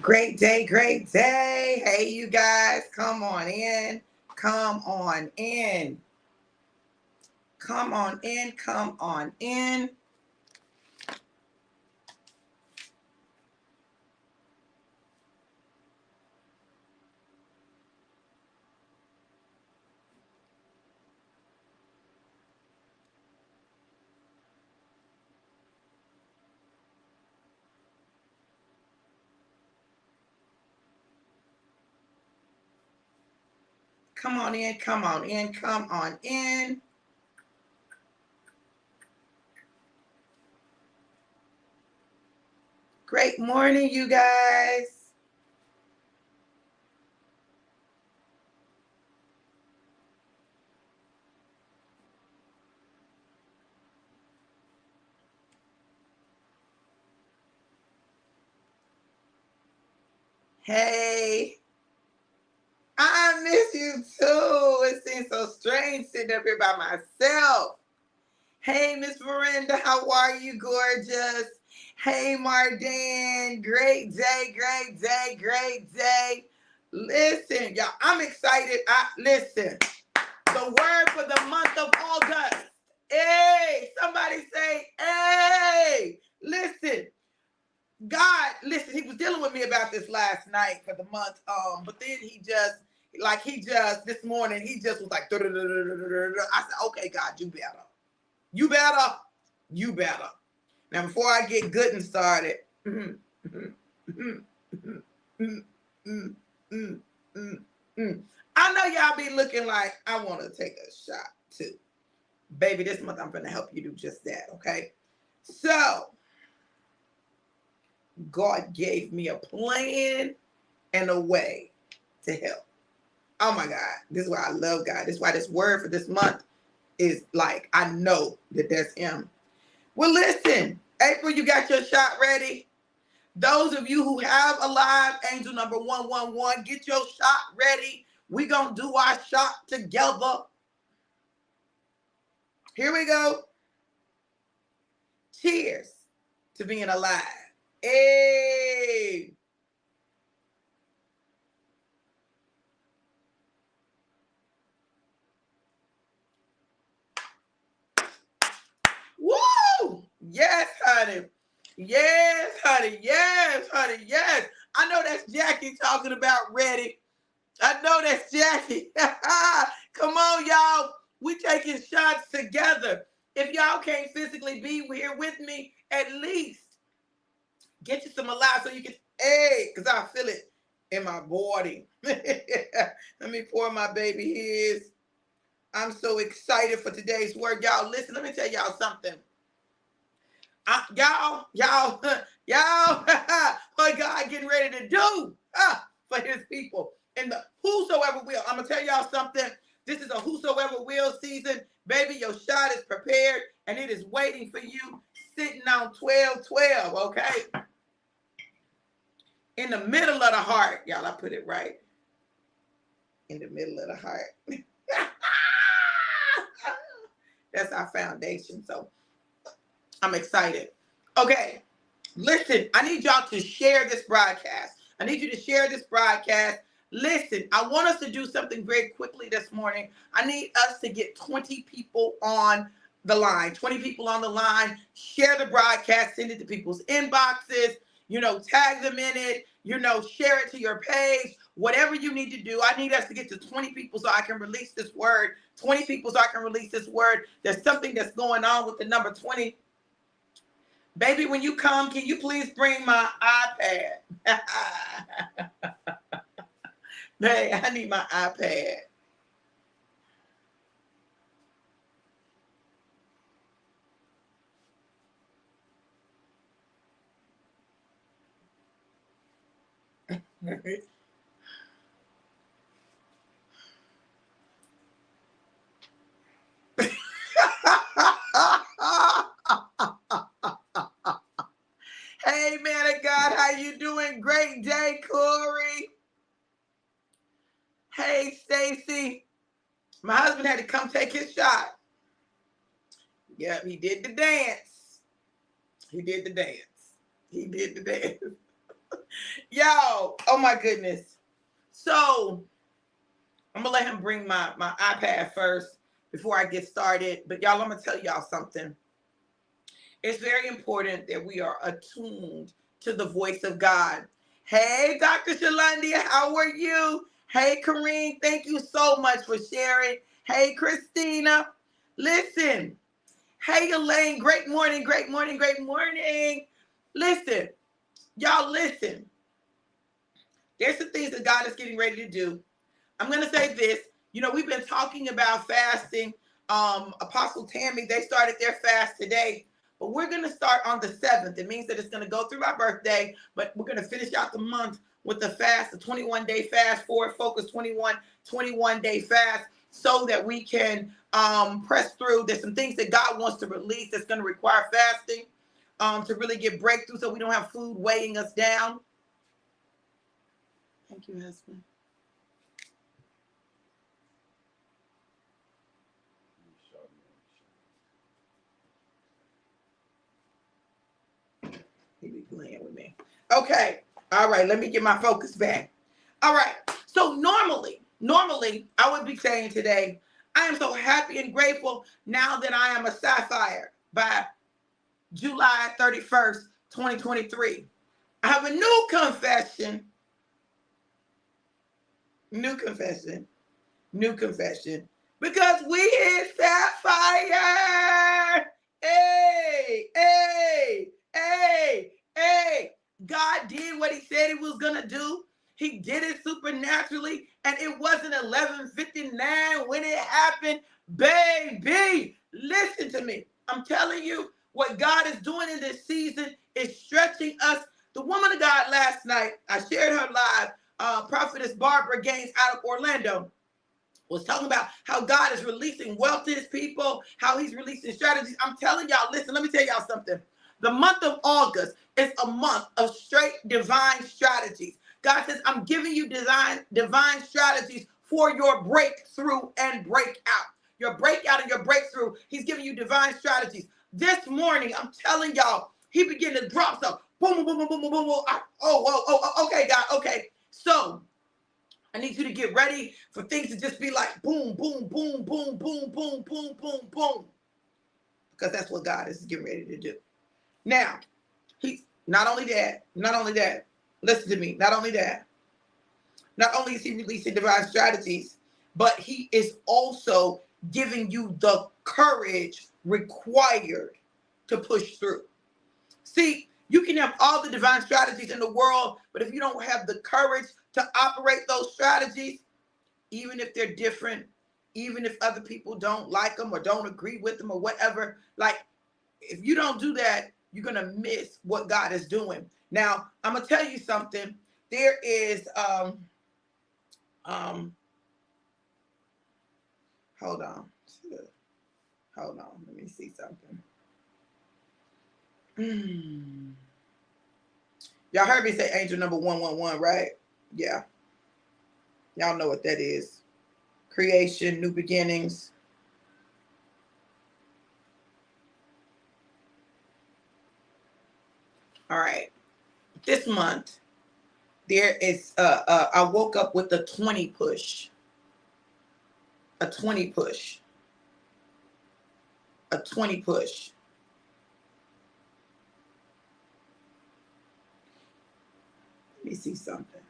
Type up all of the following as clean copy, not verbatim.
Great day, great day. Hey, you guys, come on in. Come on in. Come on in. Come on in. Come on in. Come on in. Come on in. Great morning, you guys. Hey, I miss you too. It seems so strange sitting up here by myself. Hey, Miss Miranda, how are you, gorgeous? Hey, Mardan, great day, great day, great day. Listen, y'all, I'm excited. Listen, the word for the month of August. Hey, somebody say, hey, listen. God, listen, he was dealing with me about this last night for the month. But then this morning, he just was like, I said, okay, God, you better. You better. You better. Now, before I get good and started, I know y'all be looking like I want to take a shot too. Baby, this month I'm going to help you do just that, okay? So, God gave me a plan and a way to help. Oh my God. This is why I love God. This is why this word for this month is like, I know that that's him. Well, listen, April, you got your shot ready? Those of you who have a live angel number 111, get your shot ready. We're going to do our shot together. Here we go. Cheers to being alive. Hey. Woo! Yes, honey. Yes, honey. Yes, honey. Yes. I know that's Jackie talking about ready. I know that's Jackie. Come on, y'all. We taking shots together. If y'all can't physically be here with me, at least get you some alive so you can, hey, because I feel it in my body. Let me pour my baby his. I'm so excited for today's word. Y'all, listen, let me tell y'all something. Y'all, what God getting ready to do for his people. And the whosoever will. I'm going to tell y'all something. This is a whosoever will season. Baby, your shot is prepared and it is waiting for you sitting on 12-12, okay? In the middle of the heart. Y'all, I put it right. In the middle of the heart. That's our foundation. So I'm excited. Okay, listen, I need y'all to share this broadcast. I need you to share this broadcast. Listen, I want us to do something very quickly this morning. I need us to get 20 people on the line. 20 people on the line. Share the broadcast. Send it to people's inboxes. Tag them in it. Share it to your page. Whatever you need to do. I need us to get to 20 people so I can release this word. 20 people so I can release this word. There's something that's going on with the number 20. Baby, when you come, can you please bring my iPad? Hey, I need my iPad. Hey, man of God, how you doing? Great day, Corey. Hey, Stacy. My husband had to come take his shot. Yep, he did the dance. He did the dance. He did the dance. Yo, oh my goodness. So I'm gonna let him bring my iPad first before I get started. But y'all, I'm gonna tell y'all something. It's very important that we are attuned to the voice of God. Hey, Dr. Shalandia, how are you? Hey, Kareem, thank you so much for sharing. Hey, Christina, listen. Hey, Elaine, great morning, great morning, great morning. Listen, y'all, listen. There's some things that God is getting ready to do. I'm going to say this. You know, we've been talking about fasting. Apostle Tammy, they started their fast today. But we're going to start on the 7th. It means that it's going to go through my birthday. But we're going to finish out the month with the fast, the 21-day fast, forward focus 21-day fast, so that we can press through. There's some things that God wants to release that's going to require fasting to really get breakthrough, so we don't have food weighing us down. Thank you, husband. He be playing with me. Okay. All right. Let me get my focus back. All right. So normally, I would be saying today, I am so happy and grateful now that I am a sapphire by July 31st, 2023. I have a new confession. Because we is sapphire. Hey, hey, hey, hey. God did what he said he was going to do. He did it supernaturally. And it wasn't 11:59 when it happened. Baby, listen to me. I'm telling you, what God is doing in this season is stretching us. The woman of God last night, I shared her live, Prophetess Barbara Gaines out of Orlando, was talking about how God is releasing wealth to his people, how he's releasing strategies. I'm telling y'all, listen, let me tell y'all something. The month of August is a month of straight divine strategies. God says, I'm giving you divine strategies for your breakthrough and breakout. Your breakout and your breakthrough. He's giving you divine strategies. This morning, I'm telling y'all, he began to drop stuff. Boom, boom, boom, boom, boom, boom, boom. Okay, God, okay. So, I need you to get ready for things to just be like boom, boom, boom, boom, boom, boom, boom, boom, boom. Because that's what God is getting ready to do. Now, he's not only that, listen to me, not only is he releasing divine strategies, but he is also giving you the courage required to push through. See, you can have all the divine strategies in the world, but if you don't have the courage to operate those strategies, even if they're different, even if other people don't like them or don't agree with them or whatever, like if you don't do that, you're going to miss what God is doing. Now, I'm going to tell you something. There is, hold on, let me see something. Y'all heard me say angel number 111, right? Yeah. Y'all know what that is. Creation, new beginnings. All right. This month, there is, I woke up with a 20 push. A 20 push. A 20 push. Let me see something.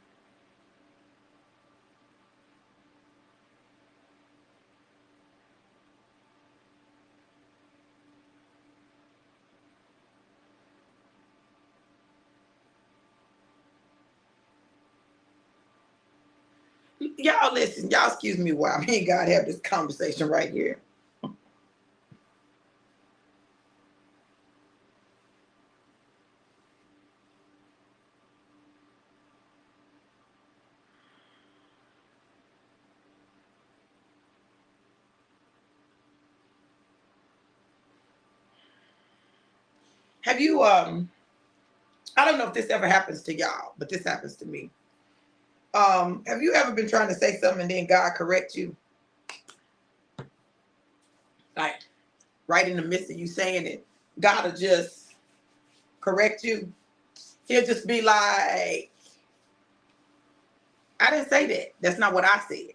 Y'all listen, y'all excuse me while me and God have this conversation right here. Have you, I don't know if this ever happens to y'all, but this happens to me. Have you ever been trying to say something and then God correct you? Like, right in the midst of you saying it, God will just correct you. He'll just be like, I didn't say that. That's not what I said.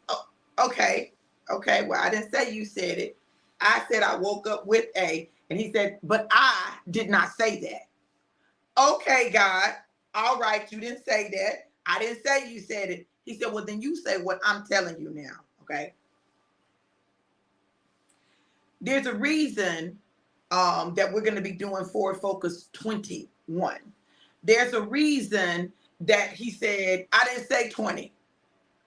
Oh, okay. Okay. Well, I didn't say you said it. I said I woke up with A. And he said, but I did not say that. Okay, God. All right. You didn't say that. I didn't say you said it. He said, well, then you say what I'm telling you now. Okay. There's a reason that we're going to be doing Forward Focus 21. There's a reason that he said, I didn't say 20.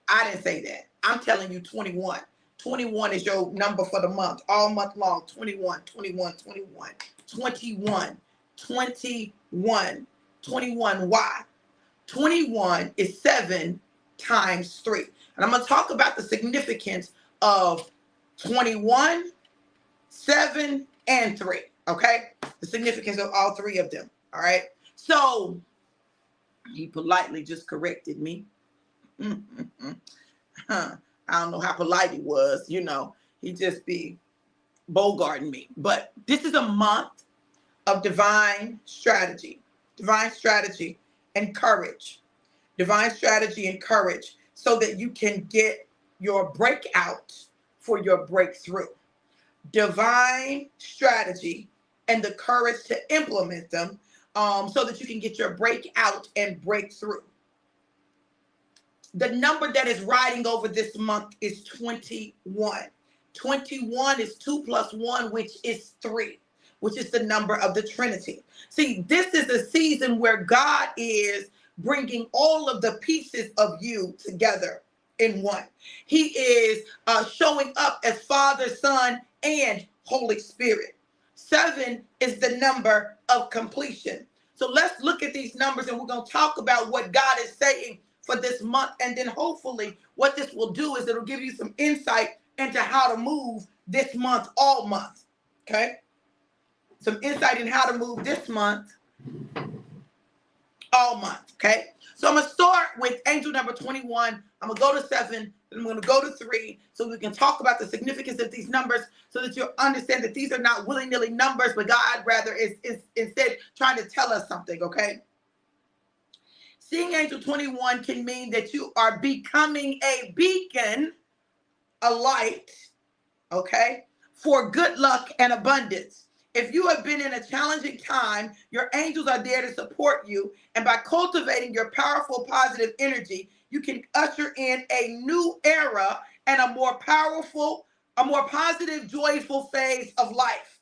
I didn't say that. I'm telling you 21. 21 is your number for the month, all month long. 21, 21, 21, 21, 21, 21. Why? 21 is 7 times 3. And I'm going to talk about the significance of 21, 7, and 3. Okay? The significance of all three of them. All right? So, he politely just corrected me. I don't know how polite he was, he just be bogarting me. But this is a month of divine strategy and courage, so that you can get your breakout for your breakthrough. Divine strategy and the courage to implement them, so that you can get your breakout and breakthrough. The number that is riding over this month is 21. 21 is 2 plus 1, which is 3, which is the number of the Trinity. See, this is a season where God is bringing all of the pieces of you together in one. He is showing up as Father, Son, and Holy Spirit. 7 is the number of completion. So let's look at these numbers, and we're going to talk about what God is saying for this month. And then hopefully what this will do is it'll give you some insight into how to move this month, all month. Okay? Some insight in how to move this month, all month. Okay? So I'm going to start with angel number 21. I'm going to go to 7. Then I'm going to go to 3, so we can talk about the significance of these numbers, so that you'll understand that these are not willy-nilly numbers, but God rather is instead trying to tell us something. Okay? Seeing angel 21 can mean that you are becoming a beacon, a light, okay, for good luck and abundance. If you have been in a challenging time, your angels are there to support you. And by cultivating your powerful, positive energy, you can usher in a new era and a more powerful, a more positive, joyful phase of life.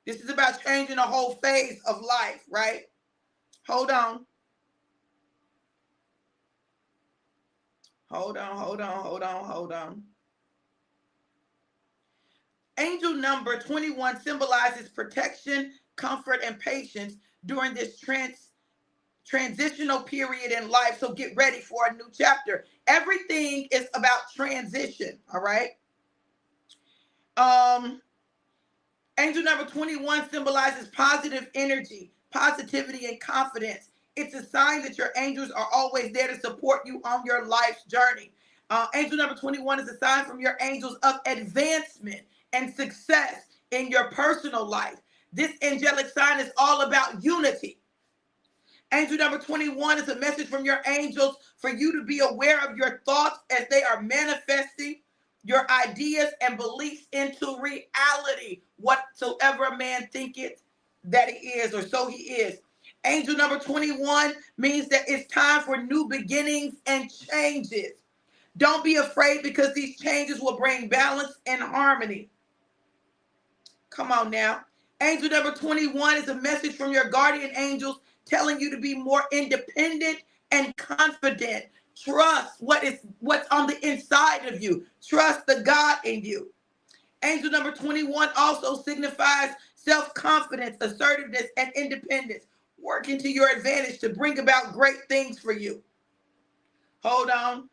This is about changing a whole phase of life, right? Hold on. Hold on. Angel number 21 symbolizes protection, comfort, and patience during this transitional period in life. So get ready for a new chapter. Everything is about transition, all right? Angel number 21 symbolizes positive energy, positivity, and confidence. It's a sign that your angels are always there to support you on your life's journey. Angel number 21 is a sign from your angels of advancement and success in your personal life. This angelic sign is all about unity. Angel number 21 is a message from your angels for you to be aware of your thoughts as they are manifesting your ideas and beliefs into reality. Whatsoever a man thinketh that he is, or so he is. Angel number 21 means that it's time for new beginnings and changes. Don't be afraid, because these changes will bring balance and harmony. Come on now. Angel number 21 is a message from your guardian angels telling you to be more independent and confident. Trust what's on the inside of you. Trust the God in you. Angel number 21 also signifies self-confidence, assertiveness, and independence. Working to your advantage to bring about great things for you. Hold on.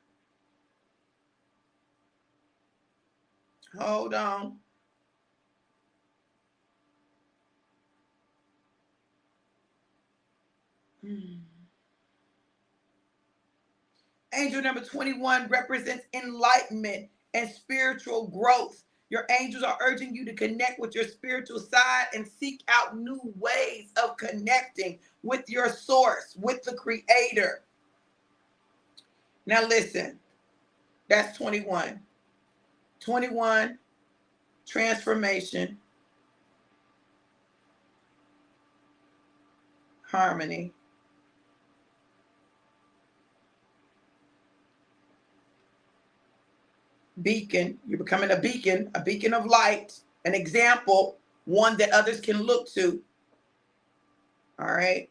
Angel number 21 represents enlightenment and spiritual growth. Your angels are urging you to connect with your spiritual side and seek out new ways of connecting with your source, with the creator. Now listen, that's 21. 21, transformation, harmony. Beacon, you're becoming a beacon of light, an example, one that others can look to. All right.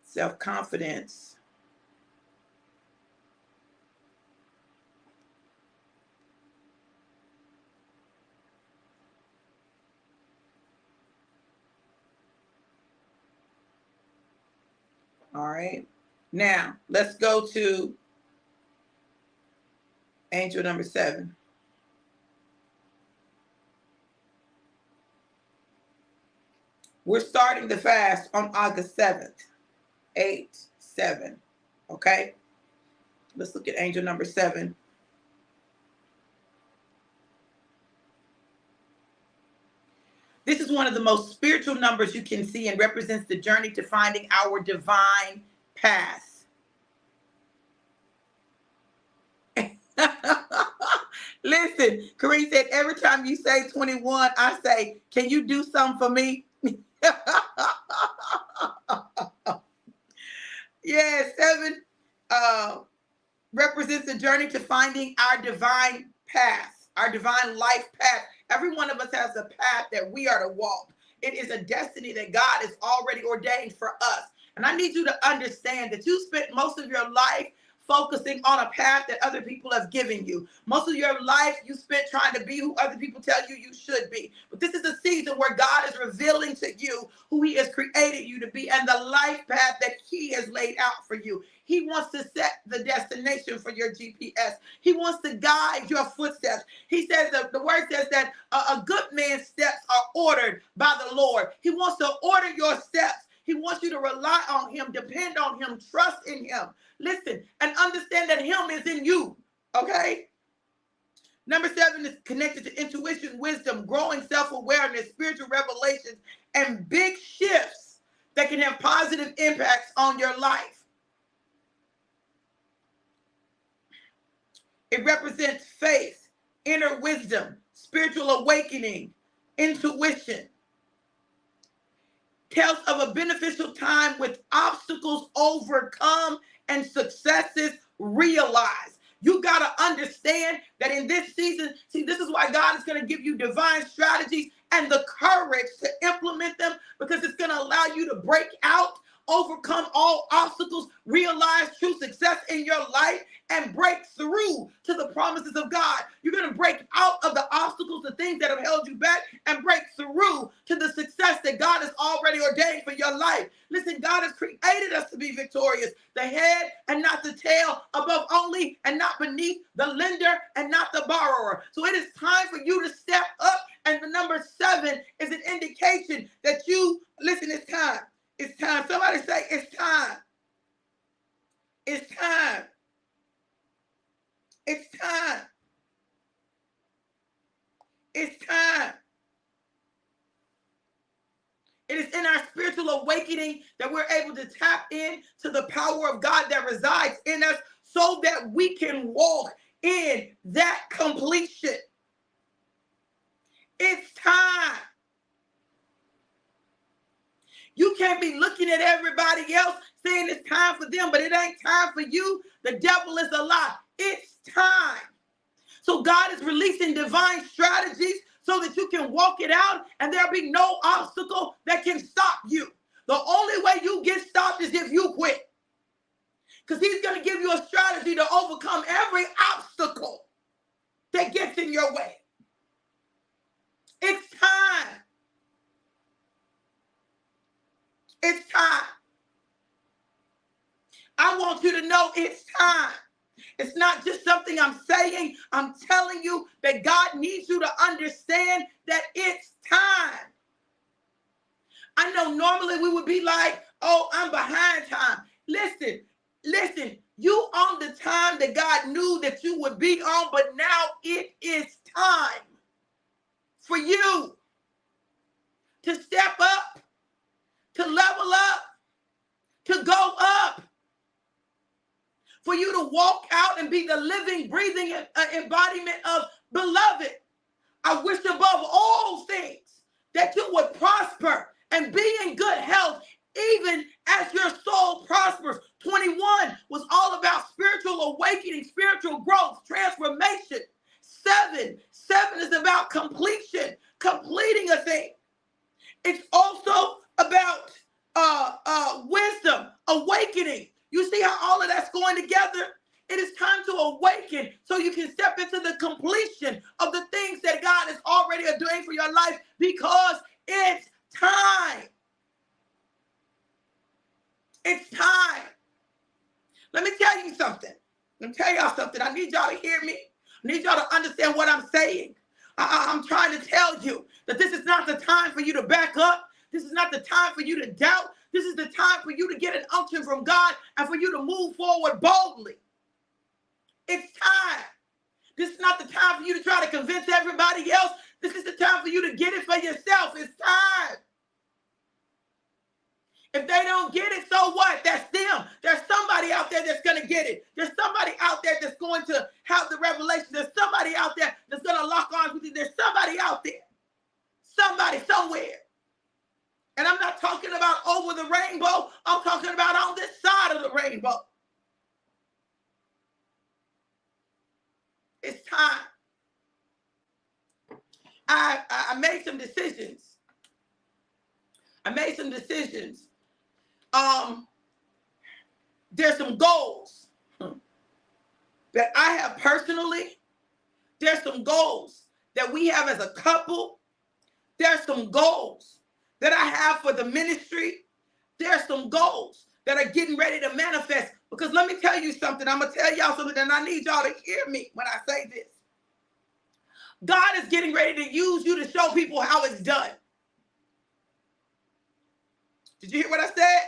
Self-confidence. All right. Now, let's go to angel number 7. We're starting the fast on August 7th. 8-7. Okay? Let's look at angel number 7. This is one of the most spiritual numbers you can see and represents the journey to finding our divine path. Listen, Kareem said, every time you say 21, I say, can you do something for me? Yeah, 7 represents the journey to finding our divine path, our divine life path. Every one of us has a path that we are to walk. It is a destiny that God has already ordained for us. And I need you to understand that you spent most of your life focusing on a path that other people have given you. Most of your life you spent trying to be who other people tell you you should be. But this is a season where God is revealing to you who he has created you to be and the life path that he has laid out for you. He wants to set the destination for your GPS. He wants to guide your footsteps. He says that the word says that a good man's steps are ordered by the Lord. He wants to order your steps. He wants you to rely on him, depend on him, trust in him. Listen, and understand that him is in you, okay? Number 7 is connected to intuition, wisdom, growing self-awareness, spiritual revelations, and big shifts that can have positive impacts on your life. It represents faith, inner wisdom, spiritual awakening, intuition. Tells of a beneficial time with obstacles overcome and successes realized. You got to understand that in this season, see, this is why God is going to give you divine strategies and the courage to implement them, because it's going to allow you to break out, overcome all obstacles, realize true success in your life, and break through to the promises of God. You're going to break out of the obstacles, the things that have held you back, and break through to the success that God has already ordained for your life. Listen, God has created us to be victorious, the head and not the tail, above only and not beneath, the lender and not the borrower. So it is time for you to step up, and the number 7 is an indication that you, listen, it's time. It's time. Somebody say, it's time. It's time. It's time. It's time. It is in our spiritual awakening that we're able to tap in to the power of God that resides in us so that we can walk in that completion. It's time. You can't be looking at everybody else saying it's time for them, but it ain't time for you. The devil is a lie. It's time. So God is releasing divine strategies so that you can walk it out and there'll be no obstacle that can stop you. The only way you get stopped is if you quit. Because he's going to give you a strategy to overcome every obstacle that gets in your way. It's time. It's time. I want you to know it's time. It's not just something I'm saying. I'm telling you that God needs you to understand that it's time. I know normally we would be like, oh, I'm behind time. Listen, listen, you on the time that God knew that you would be on, but now it is time for you to step up, to level up, to go up, for you to walk out and be the living, breathing embodiment of beloved. I wish above all things that you would prosper and be in good health, even as your soul prospers. 21 was all about spiritual awakening, spiritual growth, transformation. Seven is about completion, completing a thing. It's also about wisdom, awakening. You see how all of that's going together? It is time to awaken so you can step into the completion of the things that God is already doing for your life, because it's time. It's time. Let me tell you something. Let me tell y'all something. I need y'all to hear me. I need y'all to understand what I'm saying. I'm trying to tell you that this is not the time for you to back up. This is not the time for you to doubt. This is the time for you to get an unction from God and for you to move forward boldly. It's time. This is not the time for you to try to convince everybody else. This is the time for you to get it for yourself. It's time. If they don't get it, so what? That's them. There's somebody out there that's going to get it. There's somebody out there that's going to have the revelation. There's somebody out there that's going to lock arms with you. There's somebody out there. Somebody somewhere. And I'm not talking about over the rainbow. I'm talking about on this side of the rainbow. It's time. I made some decisions. There's some goals that I have personally. There's some goals that we have as a couple. There's some goals that I have for the ministry. There's some goals that are getting ready to manifest. Because let me tell you something. I'm going to tell y'all something, and I need y'all to hear me when I say this. God is getting ready to use you to show people how it's done. Did you hear what I said?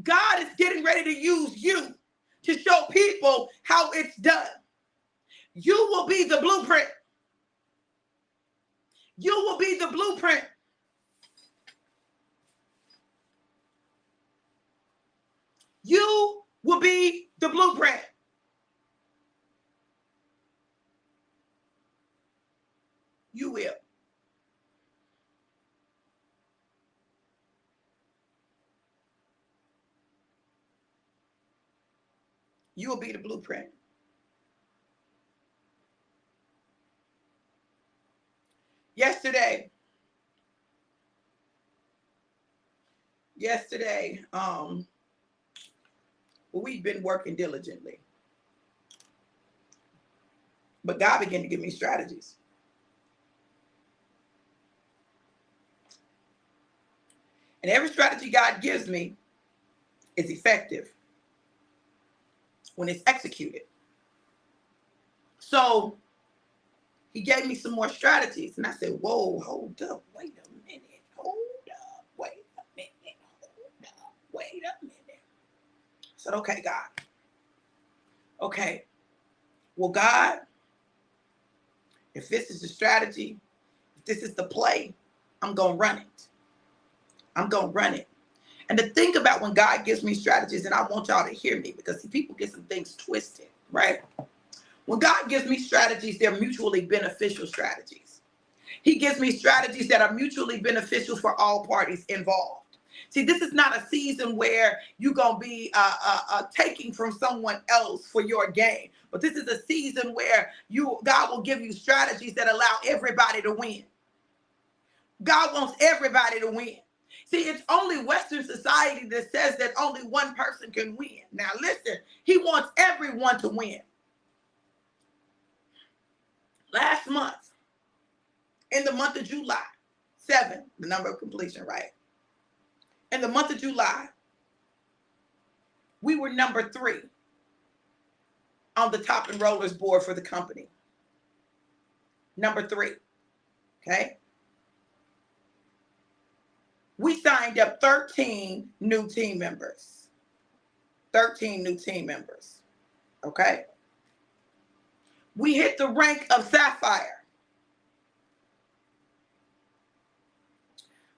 God is getting ready to use you to show people how it's done. You will be the blueprint. You will be the blueprint. You will be the blueprint. You will. You will be the blueprint. Yesterday, we've been working diligently. But God began to give me strategies. And every strategy God gives me is effective when it's executed. So he gave me some more strategies. And I said, whoa, hold up, wait a minute. Hold up, wait a minute. Hold up, wait a minute. I said, okay, God. Okay. Well, God, if this is the strategy, if this is the play, I'm going to run it. I'm going to run it. And the thing about when God gives me strategies, and I want y'all to hear me, because people get some things twisted, right? When God gives me strategies, they're mutually beneficial strategies. He gives me strategies that are mutually beneficial for all parties involved. See, this is not a season where you're going to be taking from someone else for your gain. But this is a season where God will give you strategies that allow everybody to win. God wants everybody to win. See, it's only Western society that says that only one person can win. Now, listen, he wants everyone to win. Last month, in the month of July, 7, the number of completion, right? In the month of July, we were number 3 on the top enrollers board for the company. Number 3, okay? We signed up 13 new team members. 13 new team members. Okay. We hit the rank of Sapphire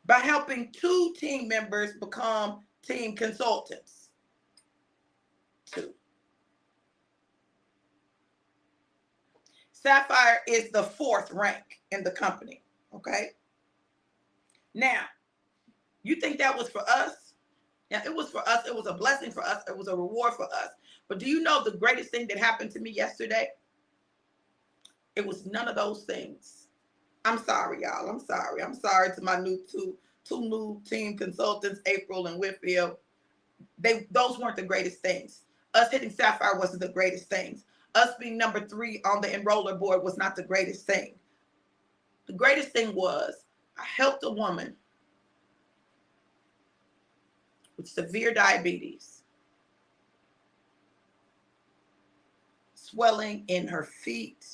by helping 2 team members become team consultants. 2. Sapphire is the 4th rank in the company. Okay. Now, you think that was for us? Yeah, it was for us. It was a blessing for us. It was a reward for us. But do you know the greatest thing that happened to me yesterday? It was none of those things. I'm sorry, y'all. I'm sorry. I'm sorry to my two new team consultants, April and Whitfield. Those weren't the greatest things. Us hitting Sapphire wasn't the greatest things. Us being number 3 on the enroller board was not the greatest thing. The greatest thing was I helped a woman with severe diabetes, swelling in her feet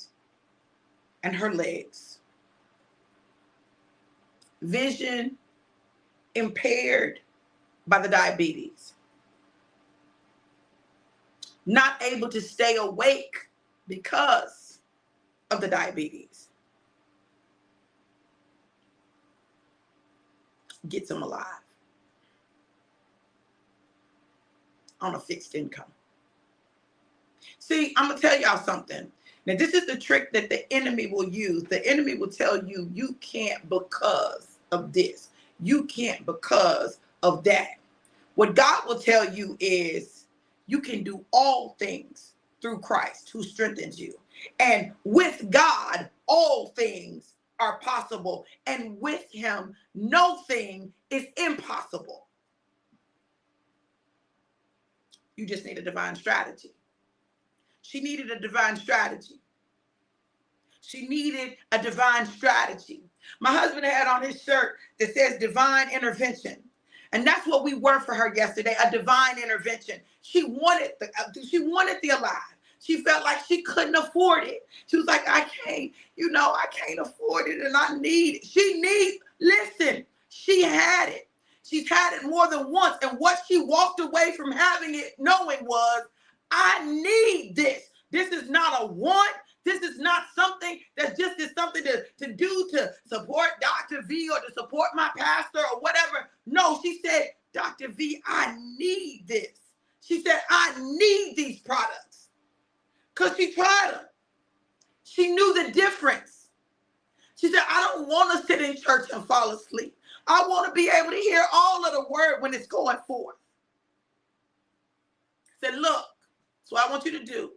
and her legs, vision impaired by the diabetes, not able to stay awake because of the diabetes. Gets them alive on a fixed income. See, I'm going to tell y'all something. Now, this is the trick that the enemy will use. The enemy will tell you, you can't because of this. You can't because of that. What God will tell you is you can do all things through Christ who strengthens you. And with God, all things are possible. And with him, no thing is impossible. You just need a divine strategy. She needed a divine strategy. She needed a divine strategy. My husband had on his shirt that says divine intervention. And that's what we were for her yesterday, a divine intervention. She wanted the alive. She felt like she couldn't afford it. She was like, I can't afford it and I need it. Listen, she had it. She's had it more than once. And what she walked away from having it knowing was, I need this. This is not a want. This is not something that just is something to do to support Dr. V or to support my pastor or whatever. No, she said, Dr. V, I need this. She said, I need these products. Because she tried them. She knew the difference. She said, I don't want to sit in church and fall asleep. I want to be able to hear all of the word when it's going forth. Said, look, that's what I want you to do.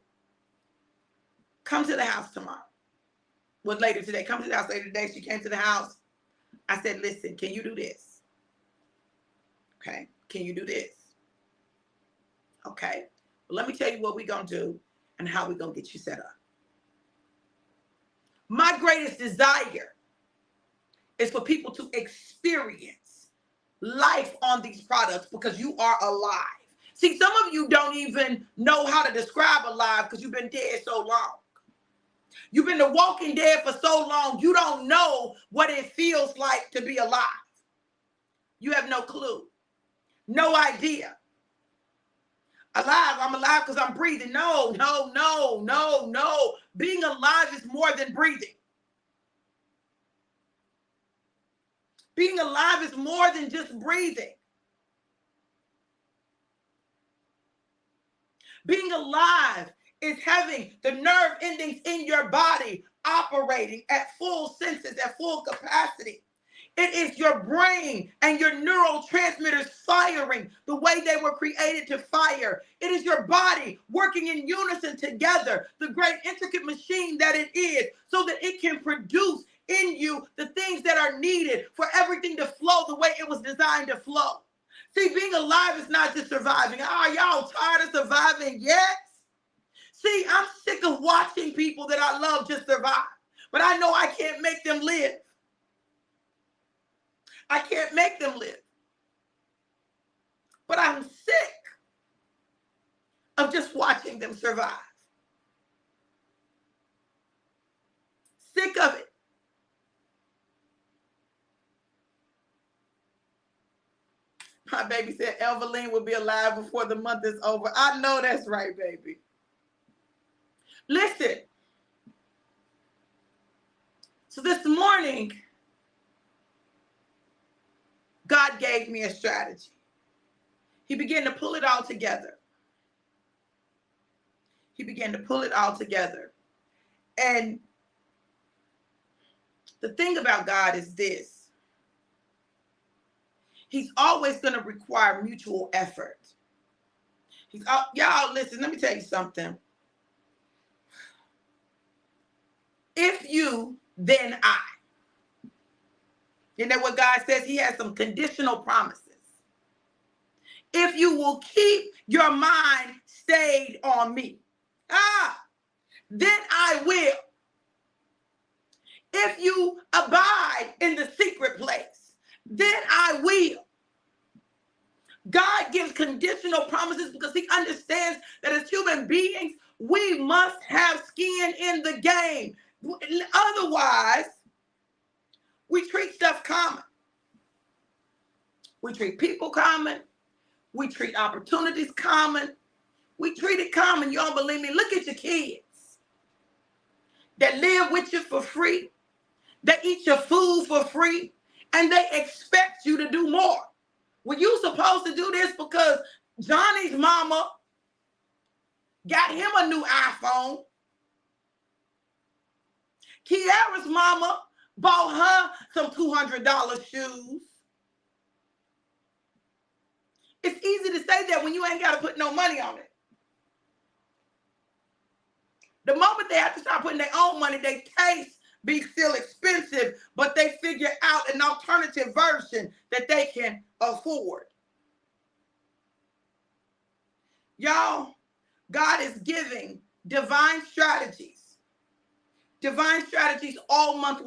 Come to the house tomorrow. Well, later today. Come to the house later today. She came to the house. I said, listen, can you do this? Okay. Can you do this? Okay. Well, let me tell you what we're going to do and how we're going to get you set up. My greatest desire is for people to experience life on these products because you are alive. See, some of you don't even know how to describe alive because you've been dead so long. You've been the walking dead for so long, you don't know what it feels like to be alive. You have no clue. No idea. Alive, I'm alive because I'm breathing. No. Being alive is more than breathing. Being alive is more than just breathing. Being alive is having the nerve endings in your body operating at full senses, at full capacity. It is your brain and your neurotransmitters firing the way they were created to fire. It is your body working in unison together, the great intricate machine that it is, so that it can produce in you the things that are needed for everything to flow the way it was designed to flow. See, being alive is not just surviving. Are y'all tired of surviving yet? See, I'm sick of watching people that I love just survive, but I know I can't make them live. I can't make them live. But I'm sick of just watching them survive. Sick of it. My baby said Evelyn will be alive before the month is over. I know that's right, baby. Listen. So this morning, God gave me a strategy. He began to pull it all together. He began to pull it all together. And the thing about God is this. He's always going to require mutual effort. Y'all, listen, let me tell you something. If you, then I. You know what God says? He has some conditional promises. If you will keep your mind stayed on me, then I will. If you abide in the secret place, then I will. God gives conditional promises because he understands that as human beings, we must have skin in the game. Otherwise, we treat stuff common. We treat people common. We treat opportunities common. We treat it common. You don't believe me? Look at your kids that live with you for free. They eat your food for free. And they expect you to do more. Well, you supposed to do this because Johnny's mama got him a new iPhone. Kiara's mama bought her some $200 shoes. It's easy to say that when you ain't got to put no money on it. The moment they have to start putting their own money, they taste be still expensive, but they figure out an alternative version that they can afford. Y'all, God is giving divine strategies all month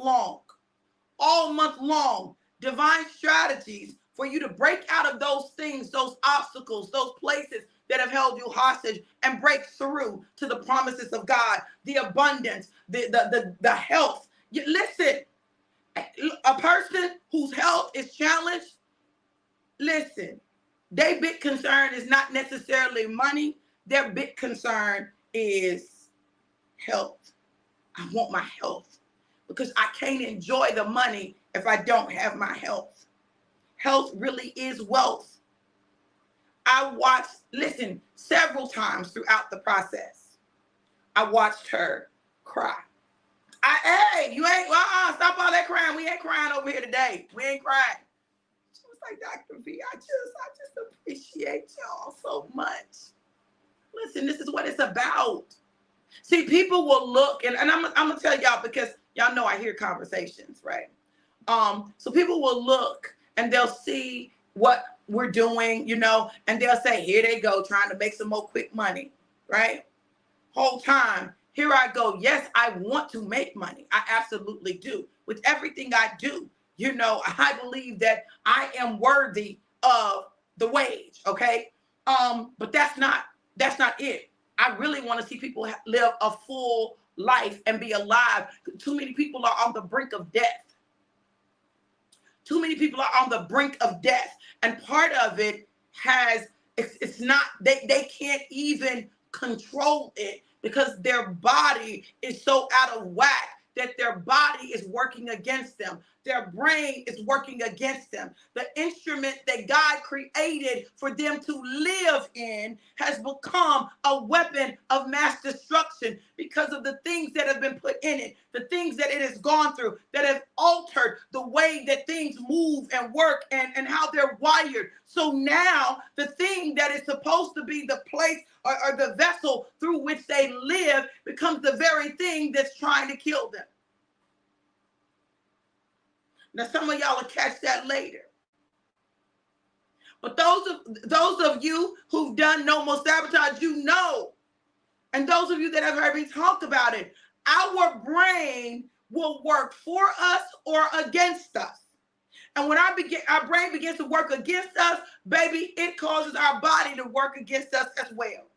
long, divine strategies for you to break out of those things, those obstacles, those places that have held you hostage and break through to the promises of God, the abundance, the health. Listen, a person whose health is challenged, listen, their big concern is not necessarily money. Their big concern is health. I want my health because I can't enjoy the money if I don't have my health. Health really is wealth. I watched, listen, several times throughout the process, I watched her cry. Hey, you ain't, stop all that crying. We ain't crying over here today. We ain't crying. She was like, Dr. V, I just appreciate y'all so much. Listen, this is what it's about. See, people will look, and I'm going to tell y'all because y'all know I hear conversations, right? So people will look and they'll see what we're doing, you know, and they'll say, here they go, trying to make some more quick money, right? Whole time, here I go. Yes, I want to make money. I absolutely do. With everything I do, you know, I believe that I am worthy of the wage, okay? But that's not it. I really want to see people live a full life and be alive. Too many people are on the brink of death. Too many people are on the brink of death. And part of it it's not, they can't even control it because their body is so out of whack that their body is working against them. Their brain is working against them. The instrument that God created for them to live in has become a weapon of mass destruction because of the things that have been put in it, the things that it has gone through, that have altered the way that things move and work and how they're wired. So now the thing that is supposed to be the place or the vessel through which they live becomes the very thing that's trying to kill them. Now, some of y'all will catch that later. But those of you who've done no more sabotage, you know, and those of you that have heard me talk about it, our brain will work for us or against us. And when our brain begins to work against us, baby, it causes our body to work against us as well.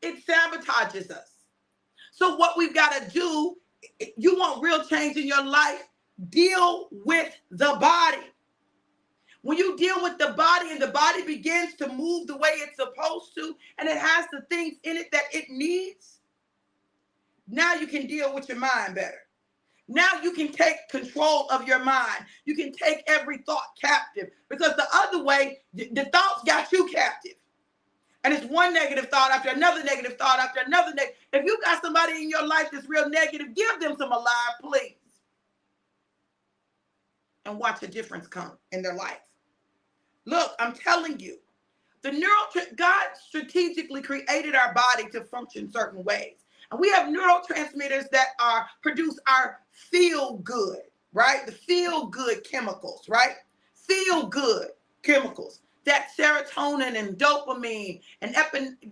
It sabotages us. So what we've got to do, you want real change in your life, deal with the body. When you deal with the body and the body begins to move the way it's supposed to, and it has the things in it that it needs, now you can deal with your mind better. Now you can take control of your mind. You can take every thought captive, because the other way, the thoughts got you captive. And it's one negative thought after another negative thought after another negative. If you got somebody in your life that's real negative, give them some alive, please. And watch a difference come in their life. Look, I'm telling you, God strategically created our body to function certain ways. And we have neurotransmitters that produce our feel good, right? The feel good chemicals, right? Feel good chemicals. That serotonin and dopamine and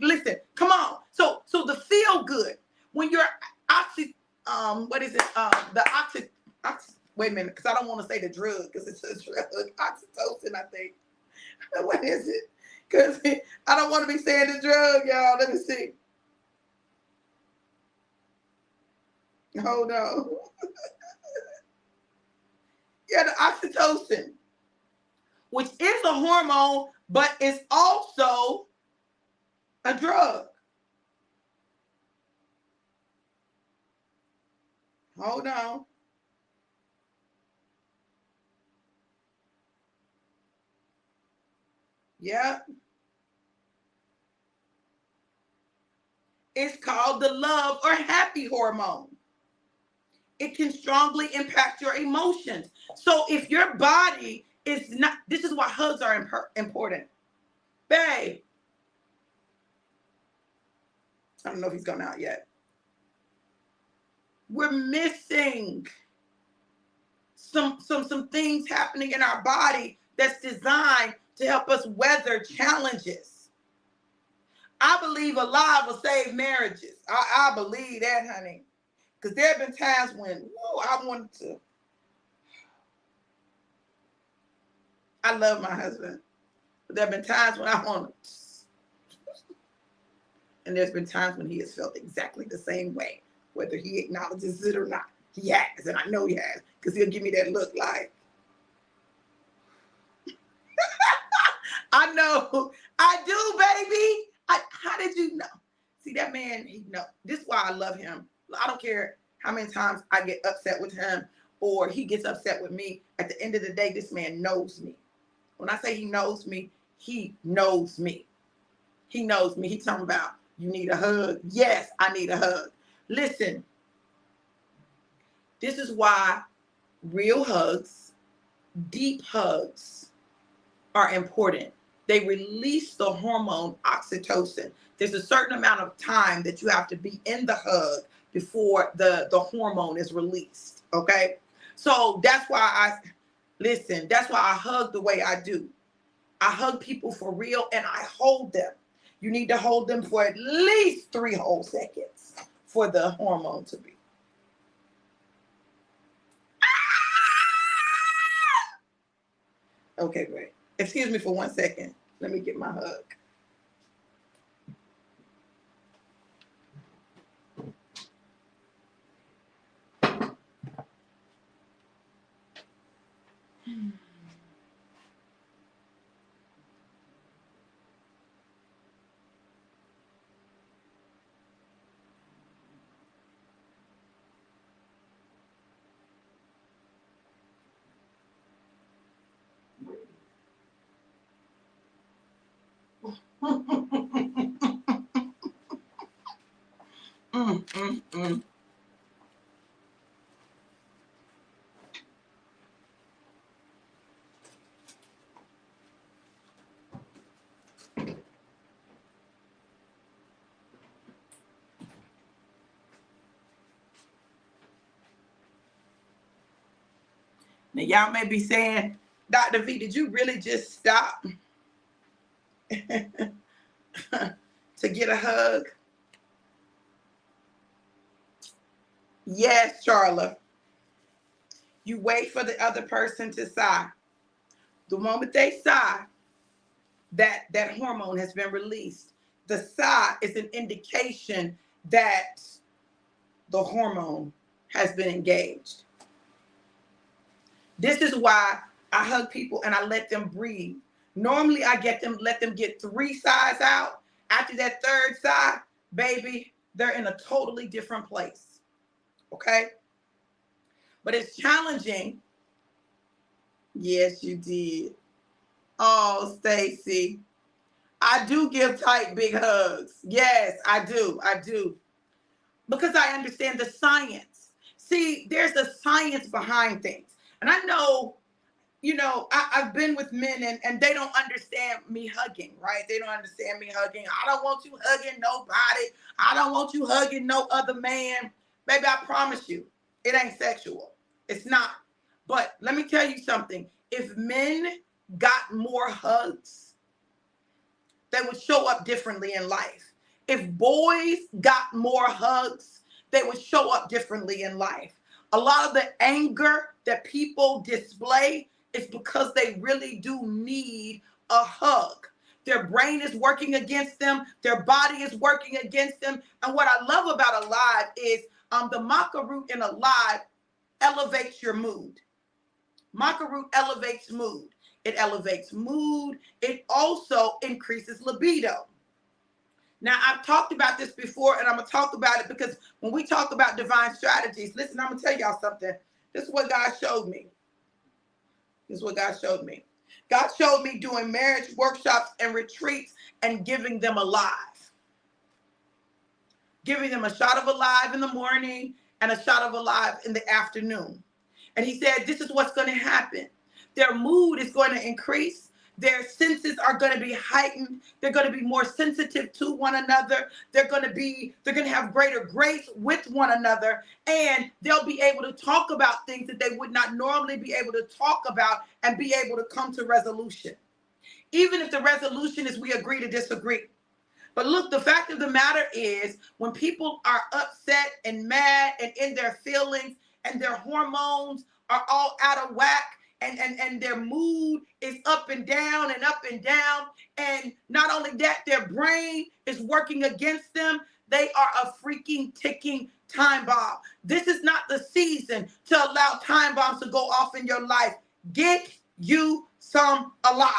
listen, come on. So the feel good, when you're wait a minute, because I don't want to say the drug, because it's a drug, oxytocin, I think. What is it? Because I don't want to be saying the drug, y'all. Let me see. Hold on. Yeah, the oxytocin, which is a hormone, but it's also a drug. Hold on. Yeah. It's called the love or happy hormone. It can strongly impact your emotions. So if your body is not, this is why hugs are important. Babe. I don't know if he's gone out yet. We're missing some things happening in our body that's designed to help us weather challenges. I believe a lie will save marriages. I believe that, honey. Because there have been times when, I wanted to. I love my husband. But there have been times when I wanted to. And there's been times when he has felt exactly the same way, whether he acknowledges it or not. He has, and I know he has, because he'll give me that look like, I know. I do, baby. How did you know? See, that man, he know. This is why I love him. I don't care how many times I get upset with him or he gets upset with me. At the end of the day, this man knows me. When I say he knows me, he knows me. He knows me. He's talking about, you need a hug. Yes, I need a hug. Listen, this is why real hugs, deep hugs are important. They release the hormone oxytocin. There's a certain amount of time that you have to be in the hug before the hormone is released. Okay. So that's why that's why I hug the way I do. I hug people for real and I hold them. You need to hold them for at least 3 whole seconds for the hormone to be. Okay, great. Excuse me for 1 second. Let me get my hug. Now, y'all may be saying, Dr. V, did you really just stop to get a hug? Yes, Charla. You wait for the other person to sigh. The moment they sigh, that hormone has been released. The sigh is an indication that the hormone has been engaged. This is why I hug people and I let them breathe. Normally I let them get 3 sighs out. After that 3rd sigh, baby, they're in a totally different place. Okay? But it's challenging. Yes, you did. Oh, Stacy. I do give tight, big hugs. Yes, I do. I do. Because I understand the science. See, there's a science behind things. And I know, I've been with men and they don't understand me hugging, right? They don't understand me hugging. I don't want you hugging nobody. I don't want you hugging no other man. Baby, I promise you, it ain't sexual. It's not. But let me tell you something. If men got more hugs, they would show up differently in life. If boys got more hugs, they would show up differently in life. A lot of the anger that people display is because they really do need a hug. Their brain is working against them. Their body is working against them. And what I love about Alive is the maca root in Alive elevates your mood. Maca root elevates mood. It elevates mood. It also increases libido. Now, I've talked about this before, and I'm going to talk about it because when we talk about divine strategies, listen, I'm going to tell y'all something. This is what God showed me. This is what God showed me. God showed me doing marriage workshops and retreats and giving them Alive. Giving them a shot of Alive in the morning and a shot of Alive in the afternoon. And he said, this is what's going to happen. Their mood is going to increase. Their senses are going to be heightened. They're going to be more sensitive to one another. They're going to have greater grace with one another. And they'll be able to talk about things that they would not normally be able to talk about and be able to come to resolution. Even if the resolution is we agree to disagree. But look, the fact of the matter is when people are upset and mad and in their feelings and their hormones are all out of whack, and their mood is up and down and up and down. And not only that, their brain is working against them. They are a freaking ticking time bomb. This is not the season to allow time bombs to go off in your life. Get you some Alive.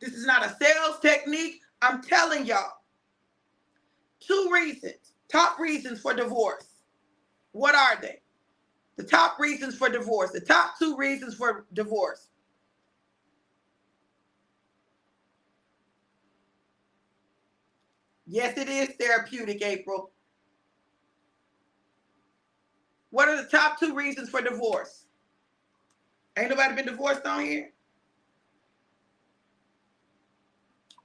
This is not a sales technique. I'm telling y'all. 2 reasons, top reasons for divorce. What are they? The top reasons for divorce. The top 2 reasons for divorce. Yes, it is therapeutic, April. What are the top 2 reasons for divorce? Ain't nobody been divorced on here?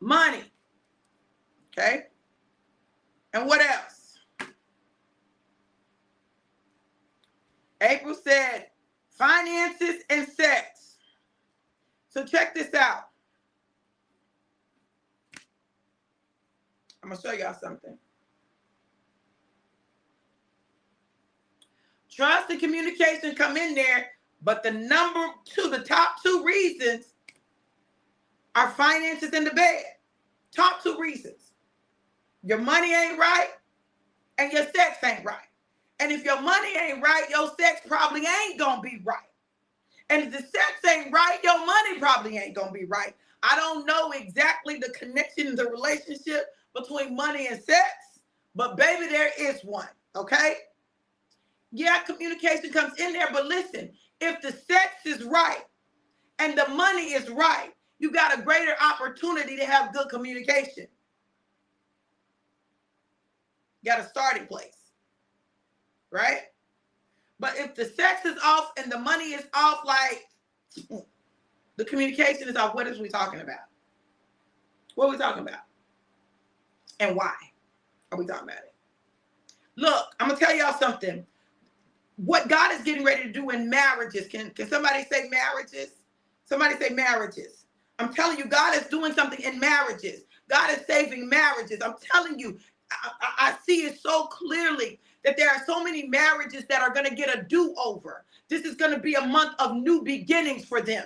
Money. Okay. And what else? April said finances and sex. So check this out. I'm going to show y'all something. Trust and communication come in there, but the top 2 reasons are finances in the bed. Top 2 reasons. Your money ain't right and your sex ain't right. And if your money ain't right, your sex probably ain't going to be right. And if the sex ain't right, your money probably ain't going to be right. I don't know exactly the connection, the relationship between money and sex, but baby, there is one, okay? Yeah, communication comes in there, but listen, if the sex is right and the money is right, you got a greater opportunity to have good communication. You got a starting place. Right? But if the sex is off and the money is off, like the communication is off, what is we talking about? What are we talking about? And why are we talking about it? Look, I'm going to tell y'all something. What God is getting ready to do in marriages, can somebody say marriages? Somebody say marriages. I'm telling you, God is doing something in marriages. God is saving marriages. I'm telling you, I see it so clearly that there are so many marriages that are going to get a do-over. This is going to be a month of new beginnings for them.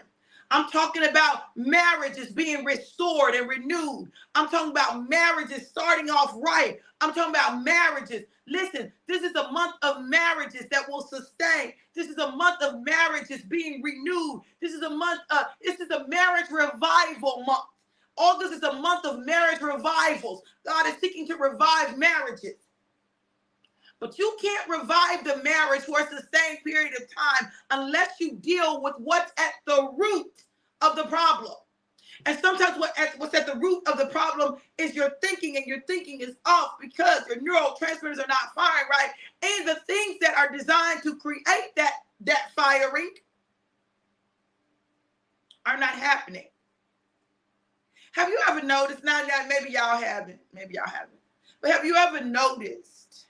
I'm talking about marriages being restored and renewed. I'm talking about marriages starting off right. I'm talking about marriages. Listen, this is a month of marriages that will sustain. This is a month of marriages being renewed. This is a marriage revival month. August is a month of marriage revivals. God is seeking to revive marriages. But you can't revive the marriage for a sustained period of time unless you deal with what's at the root of the problem. And sometimes what's at the root of the problem is your thinking, and your thinking is off because your neurotransmitters are not firing right. And the things that are designed to create that firing are not happening. Have you ever noticed, now maybe y'all haven't, but have you ever noticed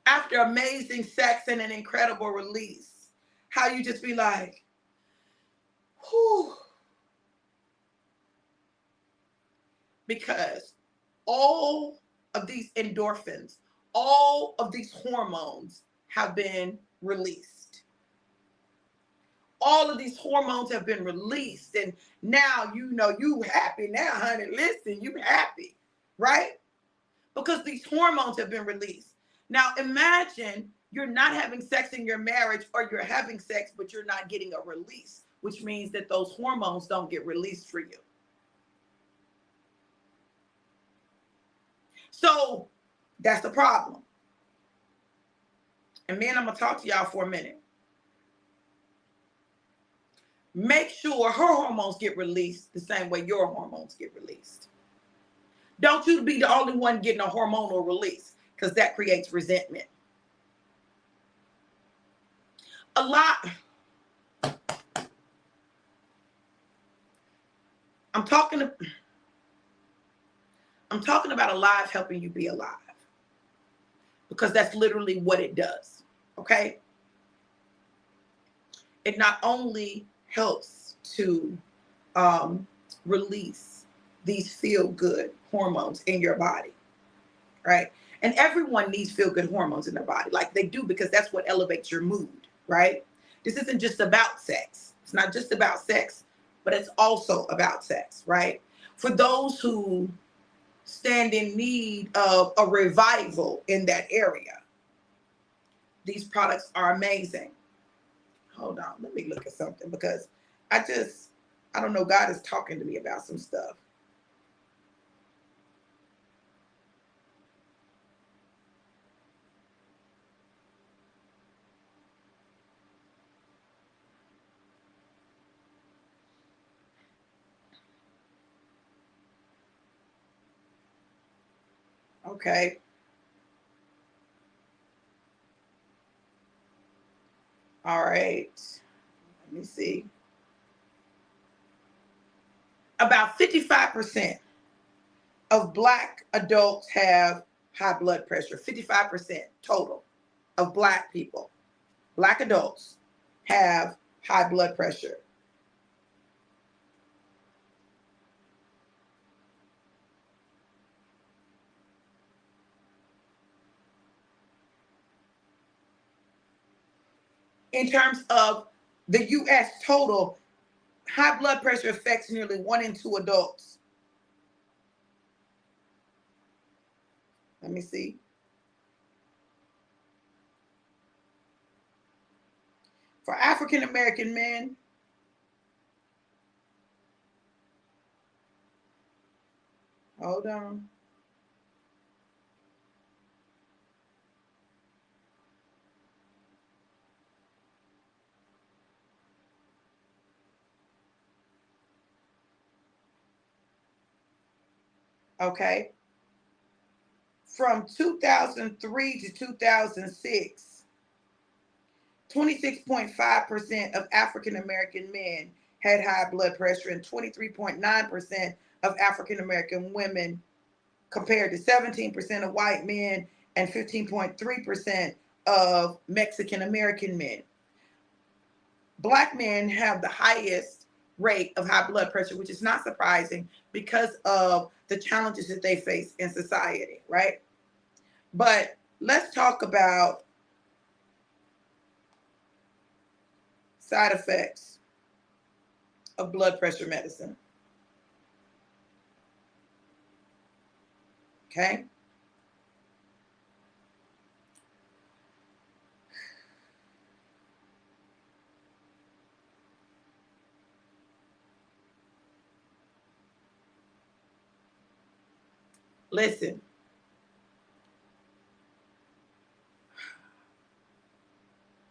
after amazing sex and an incredible release, how you just be like, whew. Because all of these endorphins, all of these hormones have been released. All of these hormones have been released. And now, you happy now, honey. Listen, you happy, right? Because these hormones have been released. Now, imagine you're not having sex in your marriage, or you're having sex, but you're not getting a release, which means that those hormones don't get released for you. So that's the problem. And men, I'm going to talk to y'all for a minute. Make sure her hormones get released the same way your hormones get released. Don't you be the only one getting a hormonal release, because that creates resentment. I'm talking about alive helping you be alive, because that's literally what it does. Okay? It not only helps to release these feel-good hormones in your body, right? And everyone needs feel-good hormones in their body, like they do, because that's what elevates your mood, right? This isn't just about sex. It's not just about sex, but it's also about sex, right? For those who stand in need of a revival in that area, these products are amazing. Hold on, let me look at something, because I don't know, God is talking to me about some stuff. Okay. All right. Let me see. About 55% of Black adults have high blood pressure. 55% total of Black people, Black adults, have high blood pressure. In terms of the U.S. total, high blood pressure affects nearly 1 in 2 adults. Let me see. For African American men, hold on. Okay. From 2003 to 2006, 26.5% of African American men had high blood pressure, and 23.9% of African American women, compared to 17% of white men and 15.3% of Mexican American men. Black men have the highest rate of high blood pressure, which is not surprising because of the challenges that they face in society, right? But let's talk about side effects. of blood pressure medicine. Okay. Listen.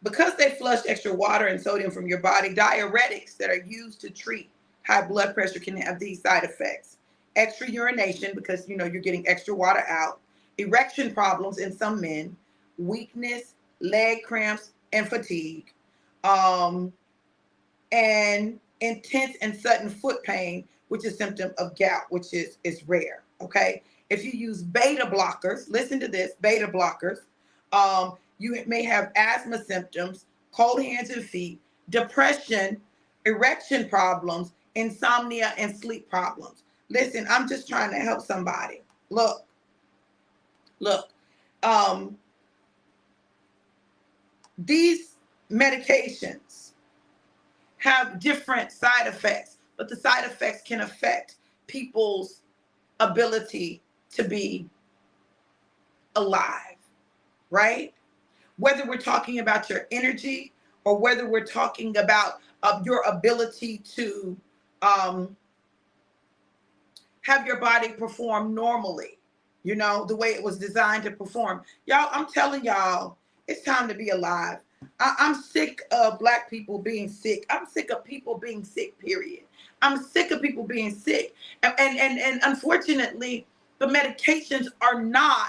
Because they flush extra water and sodium from your body, diuretics that are used to treat high blood pressure can have these side effects. Extra urination, because you're getting extra water out, erection problems in some men, weakness, leg cramps, and fatigue, and intense and sudden foot pain, which is a symptom of gout, which is rare. Okay. If you use beta blockers, listen to this, beta blockers, you may have asthma symptoms, cold hands and feet, depression, erection problems, insomnia, and sleep problems. Listen, I'm just trying to help somebody. Look, these medications have different side effects, but the side effects can affect people's ability to be alive, right? Whether we're talking about your energy or whether we're talking about your ability to have your body perform normally, the way it was designed to perform. Y'all, I'm telling y'all, it's time to be alive. I'm sick of Black people being sick. I'm sick of people being sick, period. I'm sick of people being sick. And unfortunately, the medications are not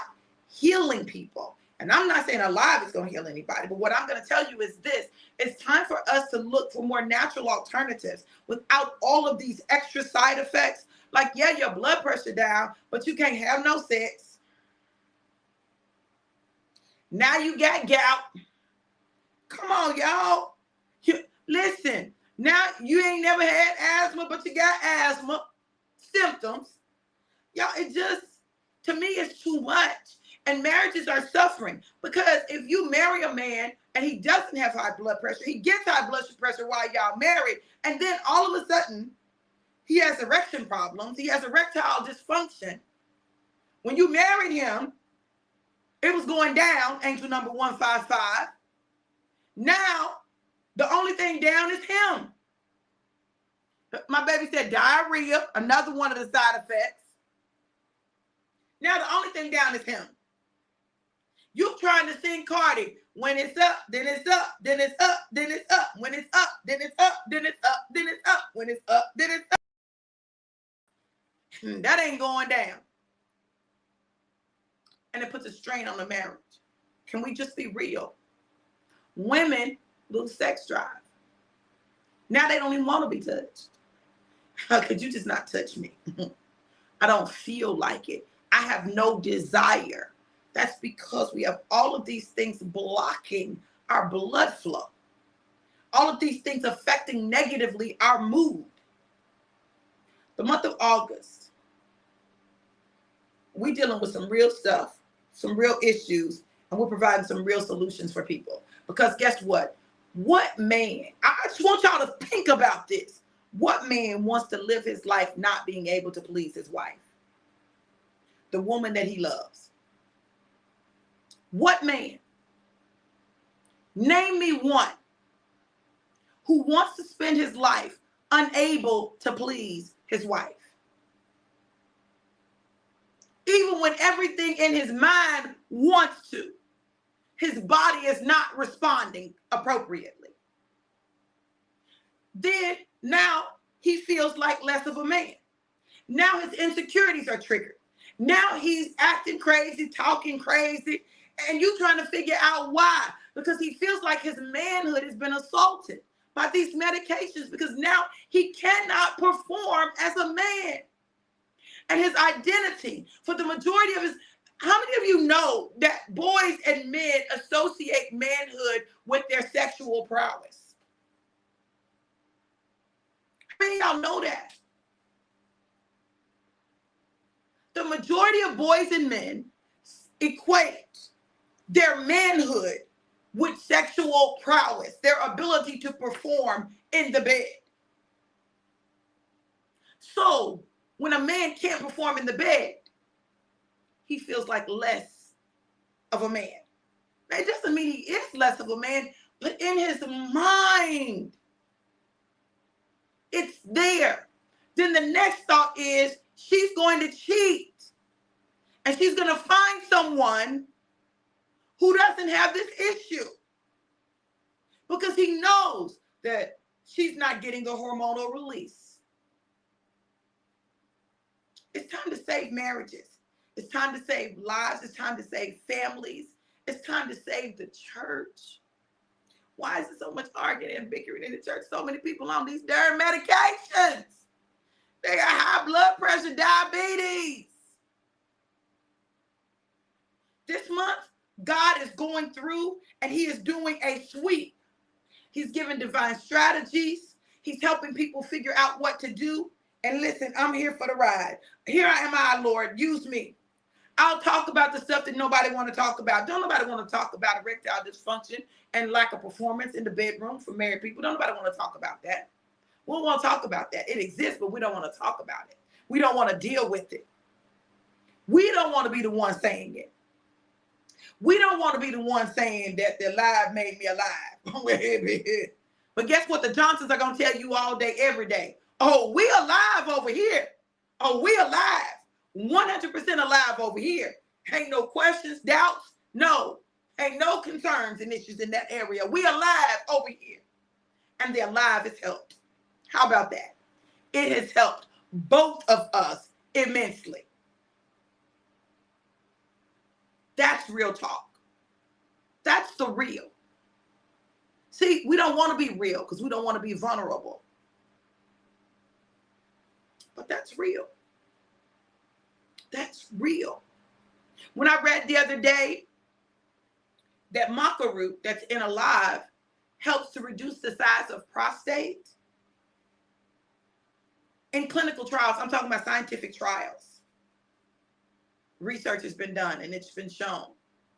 healing people. And I'm not saying alive is going to heal anybody, but what I'm going to tell you is this. It's time for us to look for more natural alternatives without all of these extra side effects. Like, yeah, your blood pressure down, but you can't have no sex. Now you got gout. Come on, y'all. Listen, now you ain't never had asthma, but you got asthma symptoms. Y'all, it just, to me, it's too much. And marriages are suffering because if you marry a man and he doesn't have high blood pressure, he gets high blood pressure while y'all married, and then all of a sudden, he has erection problems. He has erectile dysfunction. When you married him, it was going down, angel number 155. Now, the only thing down is him. My baby said diarrhea, another one of the side effects. Now, the only thing down is him. You trying to sing Cardi. When it's up, then it's up, then it's up, then it's up. When it's up, then it's up, then it's up, then it's up. When it's up, then it's up. That ain't going down. And it puts a strain on the marriage. Can we just be real? Women lose sex drive. Now they don't even want to be touched. Could you just not touch me? I don't feel like it. I have no desire. That's because we have all of these things blocking our blood flow. All of these things affecting negatively our mood. The month of August, we're dealing with some real stuff, some real issues, and we're providing some real solutions for people. Because guess what? What man, I just want y'all to think about this. What man wants to live his life not being able to please his wife? The woman that he loves. What man? Name me one who wants to spend his life unable to please his wife. Even when everything in his mind wants to, his body is not responding appropriately. Then now he feels like less of a man. Now his insecurities are triggered. Now he's acting crazy, talking crazy, and you trying to figure out why. Because he feels like his manhood has been assaulted by these medications because now he cannot perform as a man. And his identity for the majority of his, how many of you know that boys and men associate manhood with their sexual prowess? How many of y'all know that? The majority of boys and men equate their manhood with sexual prowess, their ability to perform in the bed. So when a man can't perform in the bed, he feels like less of a man. It doesn't mean he is less of a man, but in his mind, it's there. Then the next thought is she's going to cheat. And she's going to find someone who doesn't have this issue. Because he knows that she's not getting a hormonal release. It's time to save marriages. It's time to save lives. It's time to save families. It's time to save the church. Why is there so much arguing and bickering in the church? So many people on these darn medications. They got high blood pressure, diabetes. This month, God is going through and he is doing a sweep. He's giving divine strategies. He's helping people figure out what to do. And listen, I'm here for the ride. Here I am, I, Lord, use me. I'll talk about the stuff that nobody want to talk about. Don't nobody want to talk about erectile dysfunction and lack of performance in the bedroom for married people. Don't nobody want to talk about that. We don't want to talk about that. It exists, but we don't want to talk about it. We don't want to deal with it. We don't want to be the one saying it. We don't want to be the one saying that the alive made me alive. But guess what? The Johnsons are going to tell you all day, every day. Oh, we alive over here. Oh, we alive. 100% alive over here. Ain't no questions, doubts. No. Ain't no concerns and issues in that area. We alive over here. And the alive has helped. How about that? It has helped both of us immensely. That's real talk. That's the real. See, we don't want to be real because we don't want to be vulnerable. But that's real. That's real. When I read the other day that maca root that's in alive helps to reduce the size of prostate. In clinical trials, I'm talking about scientific trials. Research has been done and it's been shown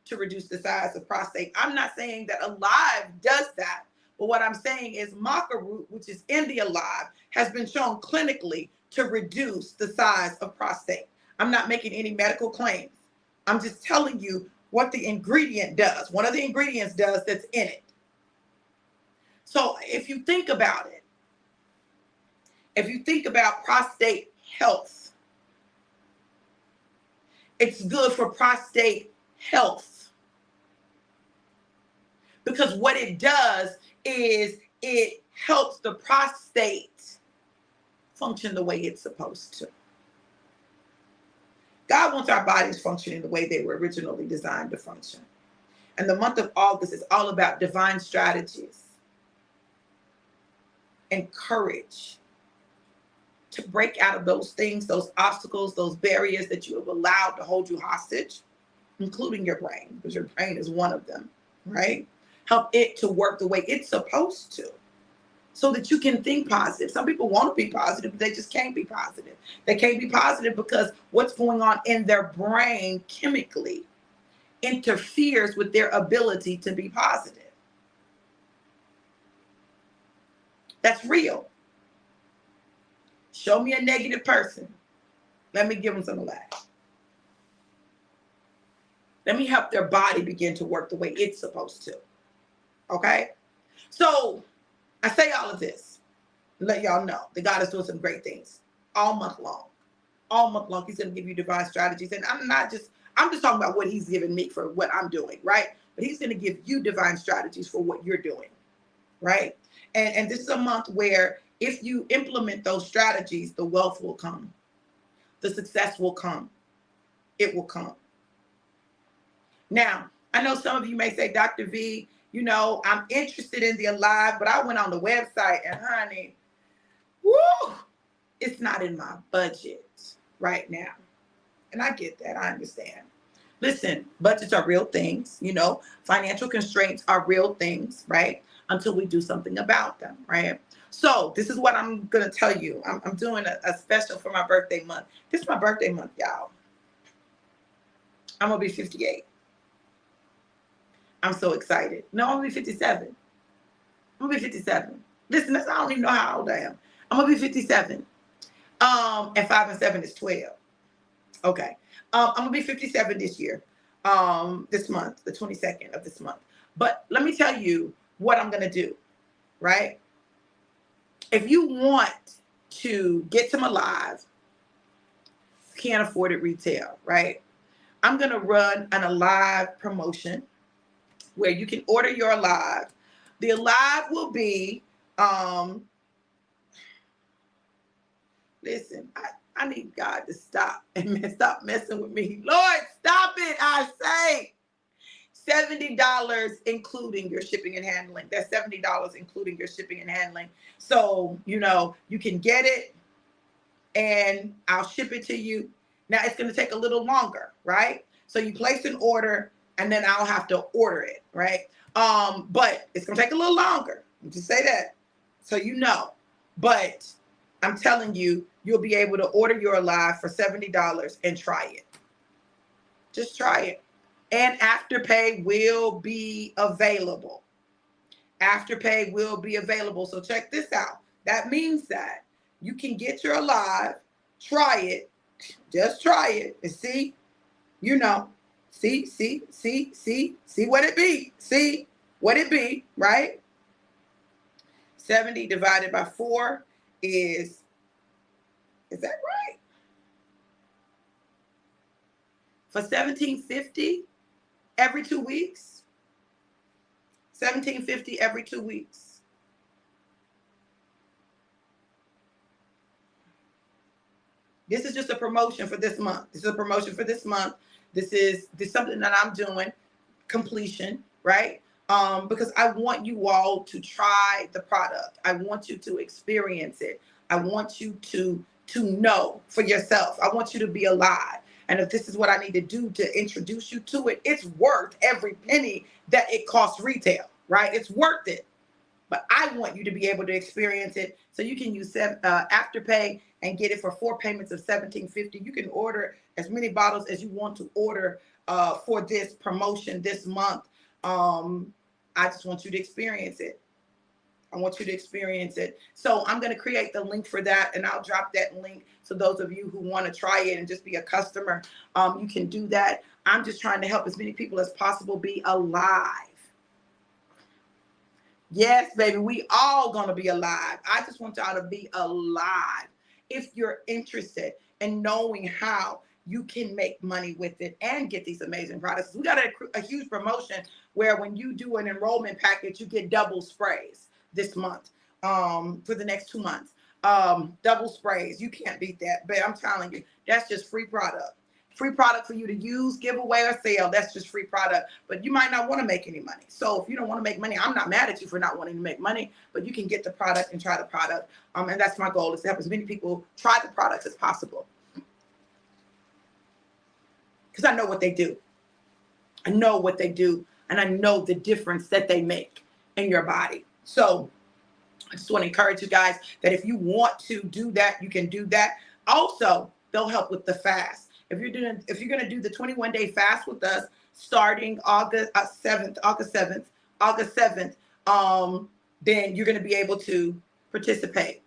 to reduce the size of prostate. I'm not saying that alive does that, but what I'm saying is maca root, which is in the alive, has been shown clinically to reduce the size of prostate. I'm not making any medical claims. I'm just telling you what the ingredient does. One of the ingredients does that's in it. So if you think about it, if you think about prostate health, it's good for prostate health. Because what it does is it helps the prostate function the way it's supposed to. God wants our bodies functioning the way they were originally designed to function. And the month of August is all about divine strategies and courage to break out of those things, those obstacles, those barriers that you have allowed to hold you hostage, including your brain, because your brain is one of them, right? Help it to work the way it's supposed to so that you can think positive. Some people want to be positive, but they just can't be positive. They can't be positive because what's going on in their brain chemically interferes with their ability to be positive. That's real. Show me a negative person. Let me give them some laughs. Let me help their body begin to work the way it's supposed to. Okay? So I say all of this to let y'all know that God is doing some great things all month long. All month long, he's going to give you divine strategies. And I'm just talking about what he's given me for what I'm doing, right? But he's going to give you divine strategies for what you're doing, right? And this is a month where if you implement those strategies, the wealth will come. The success will come. It will come. Now, I know some of you may say, Dr. V, you know, I'm interested in the alive, but I went on the website and honey, whoo, it's not in my budget right now. And I get that. I understand. Listen, budgets are real things, you know, financial constraints are real things, right? Until we do something about them, right? So this is what I'm going to tell you. I'm doing a special for my birthday month. This is my birthday month, y'all. I'm going to be 58. I'm so excited. No, I'm going to be 57. I'm going to be 57. Listen, I don't even know how old I am. I'm going to be 57. And 5 and 7 is 12. Okay. I'm gonna be 57 this year. This month, the 22nd of this month. But let me tell you what I'm gonna do, right? If you want to get some Alive, can't afford it retail, right? I'm gonna run an Alive promotion where you can order your Alive. The Alive will be, listen, I need God to stop and stop messing with me. Lord, stop it, I say. $70 including your shipping and handling. That's $70 including your shipping and handling. So, you can get it and I'll ship it to you. Now it's going to take a little longer, right? So you place an order and then I'll have to order it, right? But it's going to take a little longer. Just say that so you know. But I'm telling you, you'll be able to order your Alive for $70 and try it. Just try it. And Afterpay will be available. Afterpay will be available. So check this out. That means that you can get your Alive, try it, just try it, and see, see what it be. See what it be, right? 70 divided by 4 is that right? For $17.50 every 2 weeks. $17.50 every 2 weeks. This is just a promotion for this month. This is a promotion for this month. This is something that I'm doing, completion, right? Because I want you all to try the product. I want you to experience it. I want you to know for yourself. I want you to be alive. And if this is what I need to do to introduce you to it, it's worth every penny that it costs retail, right? It's worth it. But I want you to be able to experience it. So you can use Afterpay and get it for 4 payments of $17.50. You can order as many bottles as you want to order for this promotion this month. I just want you to experience it. I want you to experience it. So I'm going to create the link for that, and I'll drop that link. So those of you who want to try it and just be a customer, you can do that. I'm just trying to help as many people as possible be alive. Yes, baby, we all going to be alive. I just want y'all to be alive. If you're interested in knowing how you can make money with it and get these amazing products. We got a huge promotion where when you do an enrollment package, you get double sprays this month for the next 2 months. Double sprays. You can't beat that. But I'm telling you, that's just free product. Free product for you to use, give away, or sell. That's just free product. But you might not want to make any money. So if you don't want to make money, I'm not mad at you for not wanting to make money, but you can get the product and try the product. And that's my goal, is to help as many people try the products as possible. Because I know what they do. I know what they do. And I know the difference that they make in your body. So I just want to encourage you guys that if you want to do that, you can do that. Also, they'll help with the fast. If you're going to do the 21-day fast with us starting August 7th, then you're going to be able to participate.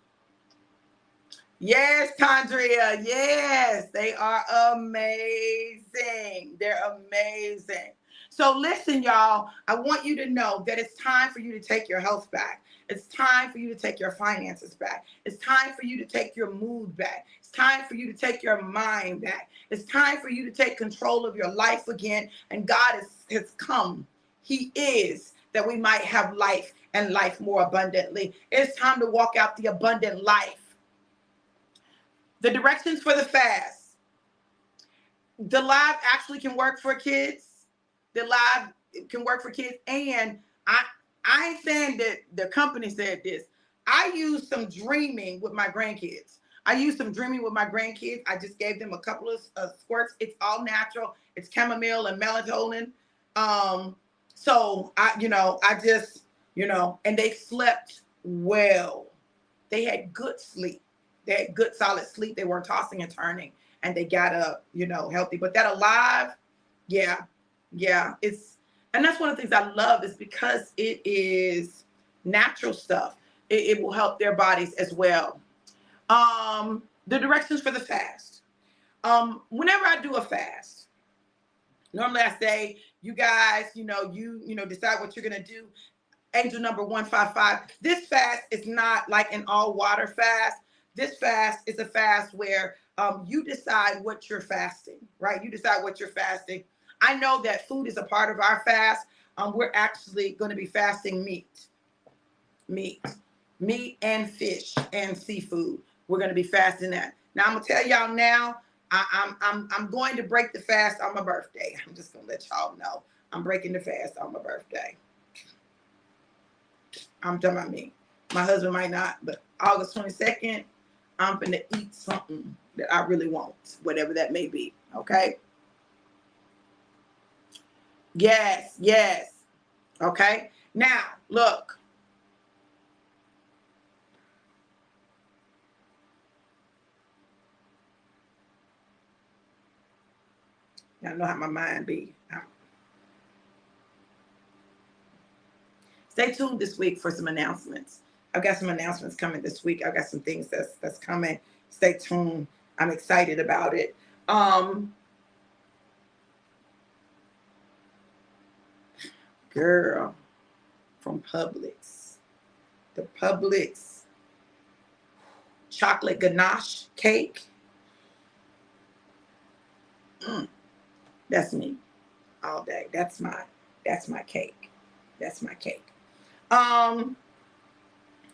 Yes, Tandria. Yes, they are amazing. They're amazing. So listen, y'all, I want you to know that it's time for you to take your health back. It's time for you to take your finances back. It's time for you to take your mood back. It's time for you to take your mind back. It's time for you to take control of your life again. And God has come. He is, that we might have life and life more abundantly. It's time to walk out the abundant life. The directions for the fast. The live actually can work for kids. The live can work for kids. And I ain't saying that the company said this. I used some dreaming with my grandkids. I just gave them a couple of squirts. It's all natural. It's chamomile and melatonin. So I just, and they slept well. They had good sleep. They had good solid sleep. They weren't tossing and turning, and they got up, healthy. But that Alive, yeah. And that's one of the things I love, is because it is natural stuff. It will help their bodies as well. the directions for the fast. Whenever I do a fast, normally I say, you guys, decide what you're going to do. Angel number 155. This fast is not like an all water fast. This fast is a fast where you decide what you're fasting, right? You decide what you're fasting. I know that food is a part of our fast. We're actually going to be fasting meat and fish and seafood. We're going to be fasting that. Now I'm gonna tell y'all now. I'm going to break the fast on my birthday. I'm just gonna let y'all know I'm breaking the fast on my birthday. I'm talking about me. My husband might not, but August 22nd, I'm gonna eat something that I really want, whatever that may be. Okay. Yes. Okay. Now, look. Y'all know how my mind be. Stay tuned this week for some announcements. I've got some announcements coming this week. I've got some things that's coming. Stay tuned. I'm excited about it. Girl, from Publix. The Publix chocolate ganache cake. That's me all day. That's my cake. That's my cake.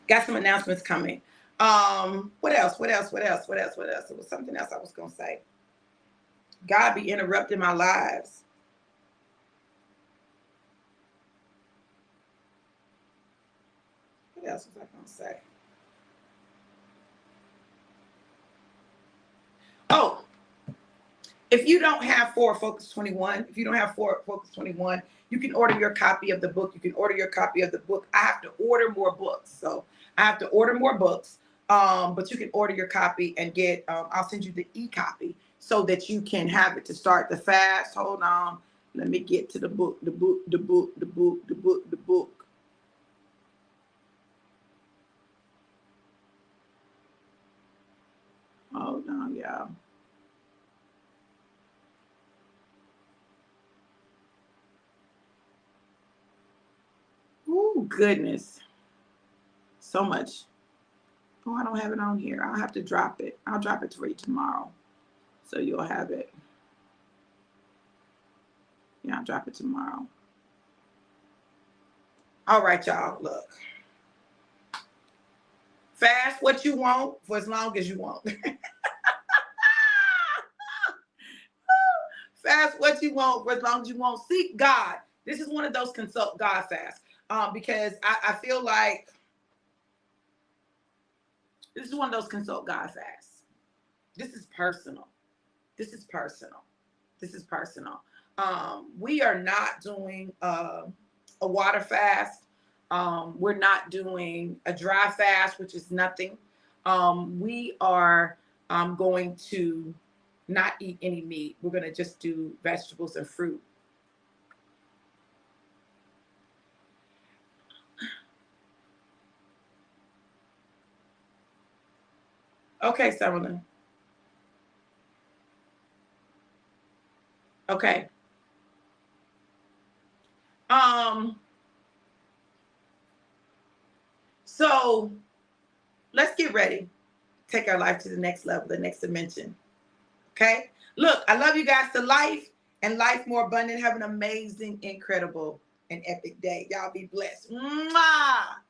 Got some announcements coming. What else? It was something else I was gonna say. God be interrupting my lives. What else was I gonna say? Oh, if you don't have Focus 21, you can order your copy of the book. I have to order more books. So I have to order more books. But you can order your copy and get, I'll send you the e-copy so that you can have it to start the fast. Hold on. Let me get to the book. Hold on, y'all. Oh, goodness. So much. Oh, I don't have it on here. I'll have to drop it. I'll drop it for you tomorrow. So you'll have it. Yeah, I'll drop it tomorrow. All right, y'all. Look. Fast what you want for as long as you want. Fast what you want for as long as you want. Seek God. This is one of those consult God fasts. Because I feel like this is one of those consult God fasts. This is personal. We are not doing a water fast. We're not doing a dry fast, which is nothing. We are going to not eat any meat. We're going to just do vegetables and fruit. Okay, Summerlin. Okay. So let's get ready. Take our life to the next level, the next dimension. Okay. Look, I love you guys to life and life more abundant. Have an amazing, incredible, and epic day. Y'all be blessed. Mwah!